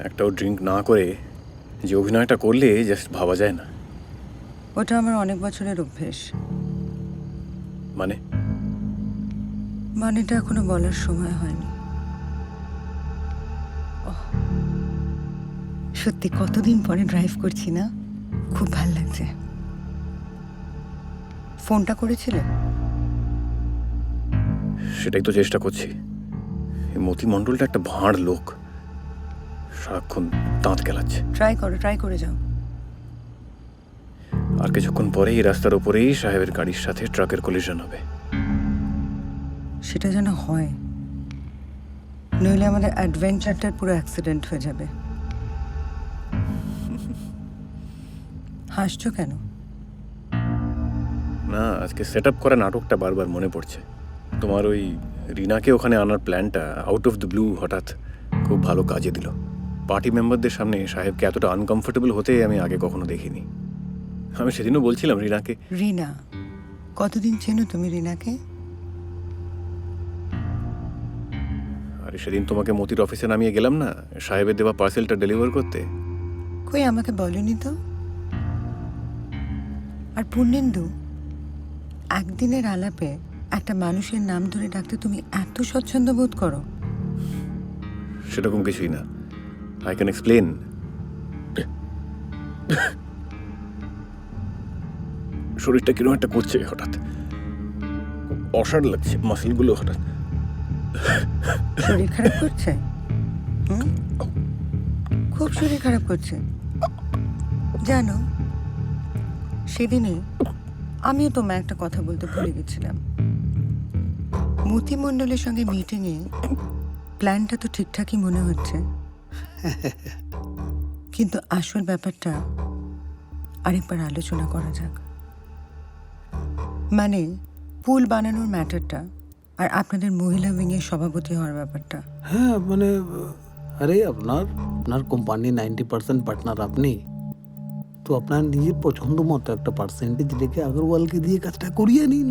একটাও ড্রিঙ্ক না করে যে অভিনয়টা করলে জাস্ট ভাবা যায় না। ওটা আমার অনেক বছরের অভ্যেস। মানেটা এখনো বলার সময় হয়নি। সত্যি কতদিন পরে ড্রাইভ করছি না, খুব ভাল লাগছে। ফোনটা করেছিলে? সেটাই তো চেষ্টা করছি। এই মতি মণ্ডলটা একটা ভাঁড় লোক, সারাক্ষণ দাঁত কেলাচ্ছে। ট্রাই করে যাও। আর কিছুক্ষণ পরেই রাস্তার ওপরেই সাহেবের গাড়ির সাথে ট্রাকের কলিশন হবে। সেটা যেন হয়, নইলে আমাদের অ্যাডভেঞ্চারটার পুরো অ্যাক্সিডেন্ট হয়ে যাবে। হাসছো কেন? না, আজকে সেট আপ করা নাটকটা বারবার মনে পড়ছে। তোমার ওই রিনাকে ওখানে আনার প্ল্যানটা আউট অফ দ্য ব্লু হঠাৎ খুব ভালো কাজে দিল। পার্টি মেম্বারদের সামনে সাহেবকে এতটা আনকমফোর্টেবল হতে আমি আগে কখনো দেখিনি। আমি সেদিনও বলছিলাম রিনাকে। রিনা? কতদিন চেনো তুমি রিনাকে? আরে সেদিন তোমাকে মতির অফিসে নামিয়ে গেলাম না সাহেবের দেওয়া পার্সেলটা ডেলিভার করতে। কই আমাকে বলনি তো। আর পূর্ণেন্দু, একদিনের আলাপে একটা মানুষের নাম ধরে ডাকতে তুমি এত স্বচ্ছন্দ বোধ করো? সেরকম কিছুই না, আই ক্যান এক্সপ্লেন। শরীরটা কিরকম একটা করছে হঠাৎ, অসাড় লাগছে মাসেলগুলো হঠাৎ। শরীর খারাপ করছে? খুব শরীর খারাপ করছে জানো। সেদিনে আমিও তোমায় একটা কথা বলতে ভুলে গেছিলাম। মতি মণ্ডলের সঙ্গে মিটিংয়ে প্ল্যানটা তো ঠিকঠাকই মনে হচ্ছে, কিন্তু আসল ব্যাপারটা আরেকবার আলোচনা করা যাক। মানে পুল বানানোর ম্যাটারটা আর আপনাদের মহিলা উইংয়ের সভাপতি হওয়ার ব্যাপারটা। হ্যাঁ মানে আরে আপনার আপনার কোম্পানি 90% পার্টনার আপনি, তো আপনার নিজের পছন্দ মতো একটা পার্সেন্টেজ রেখে আগরওয়ালকে দিয়ে কাজটা করিয়ে নিন।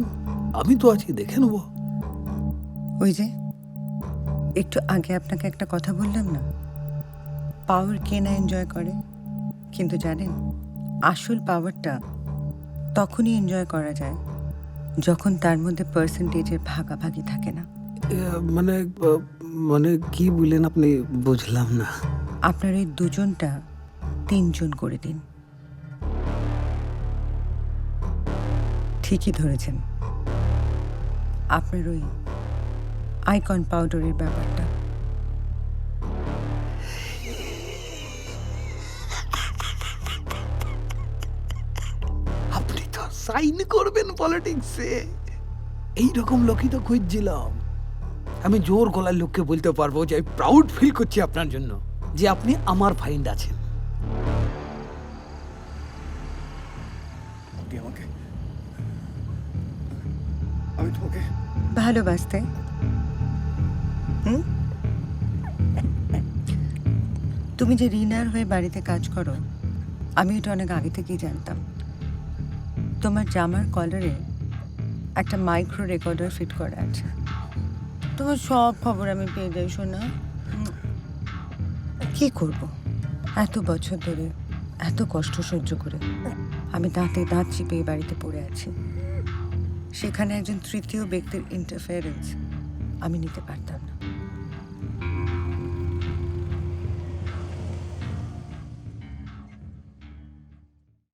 আমি তো আছি, দেখে নেব। ওই যে একটু আগে আপনাকে একটা কথা বললাম না, পাওয়ার কে না এনজয় করে, কিন্তু জানেন আসল পাওয়ারটা তখনই এনজয় করা যায় যখন তার মধ্যে পার্সেন্টেজের ভাগাভাগি থাকে না। মানে মানে কি বললেন আপনি, বুঝলাম না। আপনার এই দুজনটা 3 জন করে দিন। ঠিকই ধরেছেন, আপনার ওই আইকন পাউডারের ব্যাপারটা। আপনি তো সাইন করবেন পলিটিক্সে, এইরকম লোকই তো খুঁজছিলাম। আমি জোর গলার লোককে বলতে পারবো যে আমি প্রাউড ফিল করছি আপনার জন্য যে আপনি আমার ফাইন্ড আছেন। আমি তোমাকে ভালোবাসতে তুমি যে রিনার হয়ে বাড়িতে কাজ করো, আমি এটা অনেক আগে থেকেই জানতাম। তোমার জামার কলারে একটা মাইক্রো রেকর্ডার ফিট করা আছে। তোমার সব খবর আমি পেয়ে যাই শোনা। কি করব, এত বছর ধরে এত কষ্ট সহ্য করে আমি দাঁতে দাঁত চিপে বাড়িতে পড়ে আছি। সেখানে একজন তৃতীয় ব্যক্তির ইন্টারফেয়ারেন্স আমি নিতে পারতাম না।